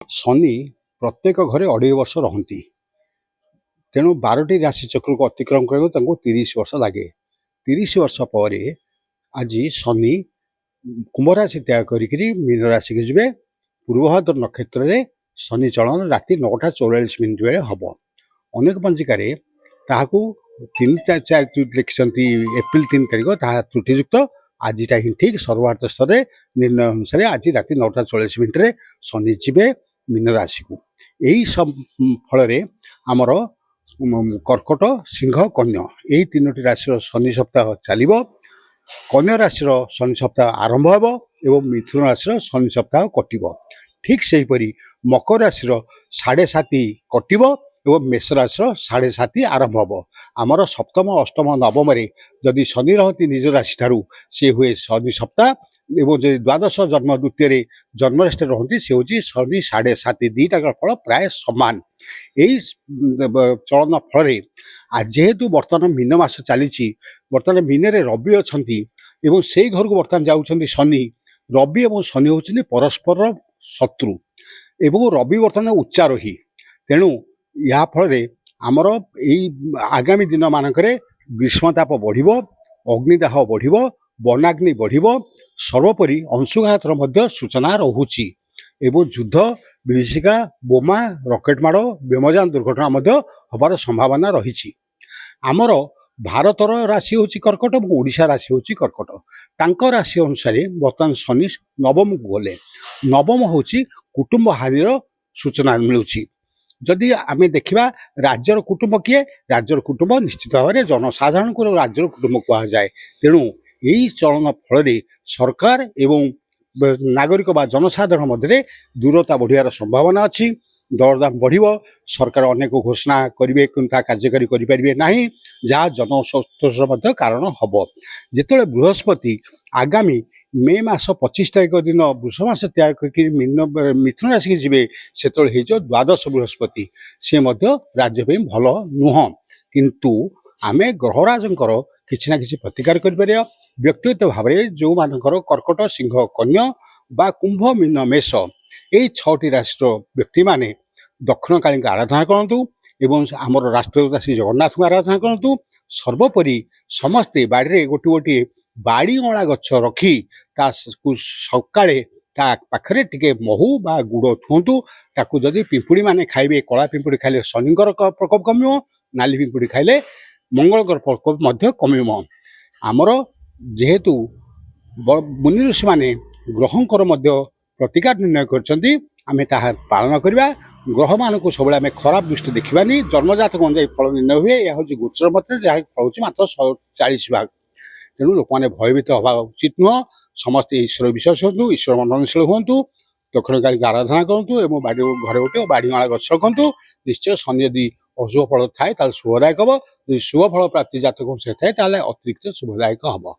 शनि प्रत्येक घरे 2.5 वर्ष रहती तेणु 12टी राशि चक्र को अतिक्रम करने को 30 वर्ष लगे। 30 वर्ष पर आज शनि कुंभ राशि त्याग करी मीन राशि के जी पूर्वभाद्र नक्षत्र में शनि चलन राति 9:44 बेले हम। अनेक पंचिकार ताकू 3-4 लिखिं एप्रिल 3 तारीख त्रुटियुक्त आजिटा ही ठीक सर्वार्थ स्तर निर्णय अनुसार आज राति 9:44 शनि जीवे मीन राशि को। यही सब फल आमर कर्कट सिंह कन्या यही 3टी राशि शनि सप्ताह चलो। कन्या राशि शनि सप्ताह आरंभ हो एवं मिथुन राशि शनि सप्ताह कटो। ठीक से हीपरी मकर राशि 7.5 कटो एवं मेष राशि 7.5 आरंभ हो। आमर सप्तम अष्टम नवम जदि शनि रहती निज राशि ठारू सी हुए शनि सप्ताह एवं द्वादश जन्म द्वितीय जन्म राशि रहती सी हूँ शनि 7.5 दुईटा फल प्राय सामान। यही चलन फल जेहेतु बर्तमान मीन मास चली बर्तमान मीन रवि अच्छा से घर को बर्तमान जाऊँच शनि रवि और शनि होती परस्पर शत्रु एवं रवि बर्तमान उच्चारोही तेणु या फल आमर यही आगामी दिन मानक ग्रीष्मताप बढ़ अग्निदाह बढ़ वनाग्नि बढ़ सर्वोपरि अंशुघातर सूचना रोचे एवं युद्ध विभीषिका बोमा रकेट माड़ व्योमयान दुर्घटना हबार संभावना रही। आमर भारतर राशि हूँ कर्कट और ओडिशा राशि हूँ कर्कट तांको राशि अनुसार बर्तमान शनि नवम को गले। नवम हूँ कुटुंब हानिर सूचना मिलूँ। जदि आम देखा राज्यर कुटुंब किए राज्यर कुटुंब निश्चित भाव में जनसाधारण को राज्यर कुटुंब कहुए। तेणु यही चलन फल सरकार एवं नागरिक बा जनसाधारण मध्य दूरता बढ़ियार संभावना अच्छी। दरदाम बढ़ सरकार अनेक घोषणा करेंगे कि कार्यकारी करें ना जहाँ जनसंतोषर कारण हम। जिते बृहस्पति आगामी मे मास 25 तारीख दिन वृष मास त्याग कर मिथुन राशि जी से द्वादश बृहस्पति सी राज्य भल नुह किंतु आम ग्रहराजंकर किसी ना कि प्रतिकार कर व्यक्तिगत भाव में जो मानकर कर्कट सिंह कन्या बा कुंभ मीन मेष यही 6टी राशि व्यक्ति माने दक्षिण काली आराधना करूँ एवं आमर राष्ट्रपिता श्री जगन्नाथ को आराधना करूँ। सर्वोपरि समस्ते बाड़ी गोटे गोटे बाड़ी अँला गछ रखी सकाळे ता पाखरे टिके महू बा गुड़ थुंतु ताकू जदि पिंपुड़ी माने खाइबे कला पिंपुड़ी खाइले शनिकर प्रकोप कमिव नाली पिंपुड़ी खाइले मंगलकर प्रकोप मध्य कमिव। आमर जेहेतु मुनि ऋषि माने ग्रहंकर मध्य प्रतिकार निर्णय करछंती आमे ताहा पालन करबा। ग्रह मान को सब खराब दृष्टि देखिबानी जन्मजात अनुसार फल निर्णय हुए यह हूँ गोचर मत जहाँ फल मात्र 140 भाग। तेणु लोक मैंने भयभीत हवा उचित नुह। समस्ते ईश्वर विश्वास हूँ ईश्वर मननशील हूँ दक्षिण काली आराधना करूँ और बाड़ी घरे गोटे बाड़ी माला गछ रखु। निश्चय शनि यदि अशुभ फल थाए शुभदायक हम। शुभ फल प्राप्ति जातक से थाए अतिरिक्त शुभदायक हम।